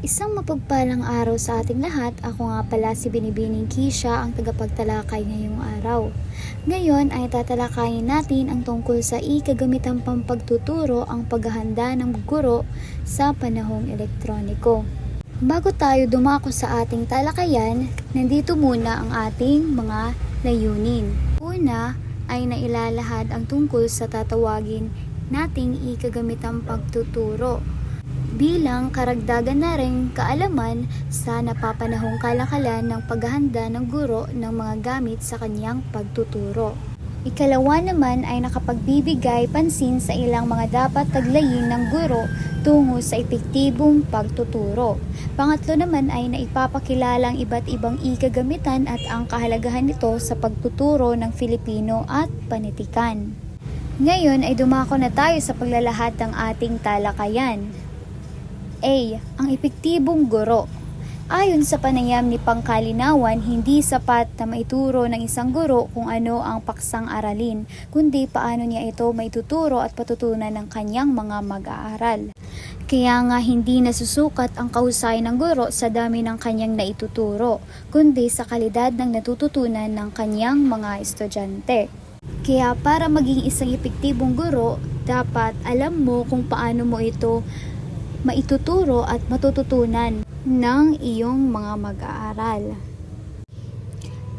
Isang mapagpalang araw sa ating lahat. Ako nga pala si Binibining Kisha, ang tagapagtalakay ngayong araw. Ngayon ay tatalakayin natin ang tungkol sa ikagamitang pampagtuturo ang paghahanda ng guro sa panahong elektroniko. Bago tayo dumako sa ating talakayan, nandito muna ang ating mga layunin. Una ay nailalahad ang tungkol sa tatawagin nating ikagamitang pagtuturo, bilang karagdagan na rin kaalaman sa napapanahong kalakalan ng paghahanda ng guro ng mga gamit sa kanyang pagtuturo. Ikalawa naman ay nakapagbibigay pansin sa ilang mga dapat taglayin ng guro tungo sa epektibong pagtuturo. Pangatlo naman ay naipapakilala ang iba't ibang ikagamitan at ang kahalagahan nito sa pagtuturo ng Filipino at panitikan. Ngayon ay dumako na tayo sa paglalahad ng ating talakayan. A. Ang epektibong guro. Ayon sa panayam ni Pangkalinawan, hindi sapat na maituro ng isang guro kung ano ang paksang aralin, kundi paano niya ito maituturo at patutunan ng kanyang mga mag-aaral. Kaya nga hindi nasusukat ang kahusayan ng guro sa dami ng kanyang naituturo, kundi sa kalidad ng natututunan ng kanyang mga estudyante. Kaya para maging isang epektibong guro, dapat alam mo kung paano mo ito maituturo at matututunan ng iyong mga mag-aaral.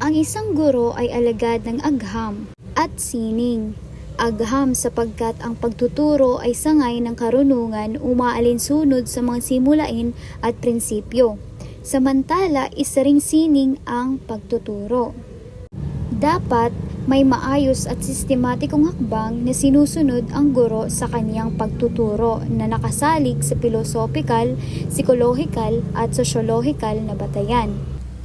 Ang isang guro ay alagad ng agham at sining. Agham sapagkat ang pagtuturo ay sangay ng karunungan, umaalinsunod sa mga simulain at prinsipyo. Samantala, isa ring sining ang pagtuturo. Dapat may maayos at sistematikong hakbang na sinusunod ang guro sa kanyang pagtuturo na nakasalig sa pilosopikal, psikolohikal at sosyolohikal na batayan.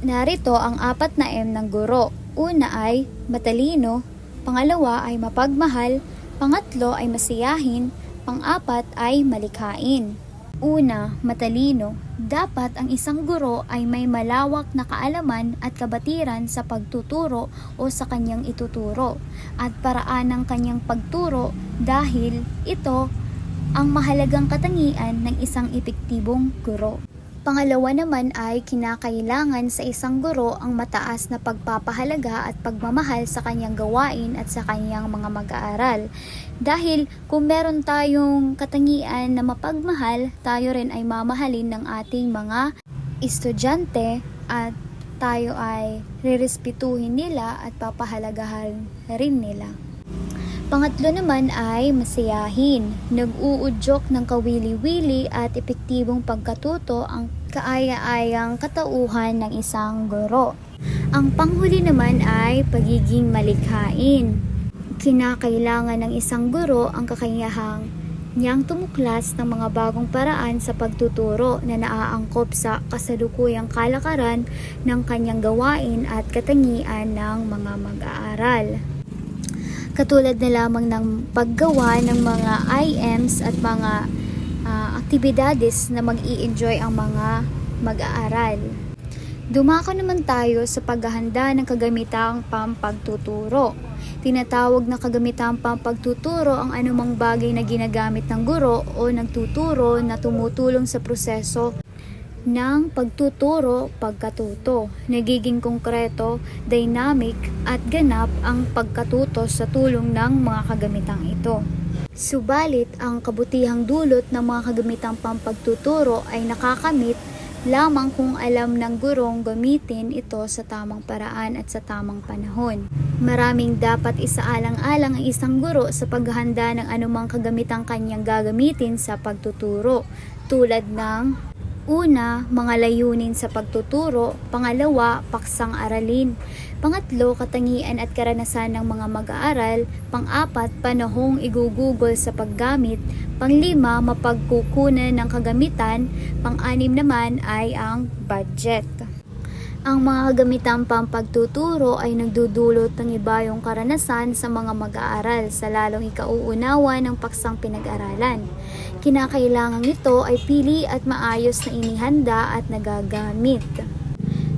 Narito ang 4 na M ng guro. Una ay matalino, pangalawa ay mapagmahal, pangatlo ay masiyahin, pang-4 ay malikhain. Una, matalino. Dapat ang isang guro ay may malawak na kaalaman at kabatiran sa pagtuturo o sa kanyang ituturo at paraan ng kanyang pagturo dahil ito ang mahalagang katangian ng isang epektibong guro. Pangalawa naman ay kinakailangan sa isang guro ang mataas na pagpapahalaga at pagmamahal sa kanyang gawain at sa kanyang mga mag-aaral. Dahil kung meron tayong katangian na mapagmahal, tayo rin ay mamahalin ng ating mga estudyante at tayo ay rerespetuhin nila at papahalagahan rin nila. Pangatlo naman ay masiyahin. Nag-uudyok ng kawili-wili at epektibong pagkatuto ang kaaya-ayang katauhan ng isang guro. Ang panghuli naman ay pagiging malikhain. Kinakailangan ng isang guro ang kakayahang niyang tumuklas ng mga bagong paraan sa pagtuturo na naaangkop sa kasalukuyang kalakaran ng kanyang gawain at katangian ng mga mag-aaral. Katulad na lamang ng paggawa ng mga IMs at mga aktibidades na mag-i-enjoy ang mga mag-aaral. Dumako naman tayo sa paghahanda ng kagamitang pampagtuturo. Tinatawag na kagamitang pampagtuturo ang anumang bagay na ginagamit ng guro o nagtuturo na tumutulong sa proseso ng pagtuturo, pagkatuto. Nagiging konkreto, dynamic at ganap ang pagkatuto sa tulong ng mga kagamitang ito. Subalit, ang kabutihang dulot ng mga kagamitang pampagtuturo ay nakakamit lamang kung alam ng gurong gamitin ito sa tamang paraan at sa tamang panahon. Maraming dapat isaalang-alang ang isang guro sa paghahanda ng anumang kagamitang kanyang gagamitin sa pagtuturo, tulad ng una, mga layunin sa pagtuturo. Pangalawa, paksang aralin. Pangatlo, katangian at karanasan ng mga mag-aaral. Pang-4, panahong igugugol sa paggamit. Pang-5, mapagkukunan ng kagamitan. Pang-6 naman ay ang budget. Ang mga kagamitang pampagtuturo ay nagdudulot ng ibayong karanasan sa mga mag-aaral sa lalong ikauunawa ng paksang pinag-aralan. Kinakailangan ito ay pili at maayos na inihanda at nagagamit.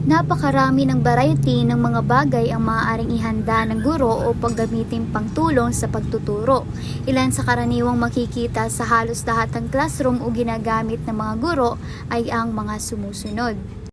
Napakarami ng variety ng mga bagay ang maaaring ihanda ng guro o paggamitin pangtulong sa pagtuturo. Ilan sa karaniwang makikita sa halos lahat ng classroom o ginagamit ng mga guro ay ang mga sumusunod.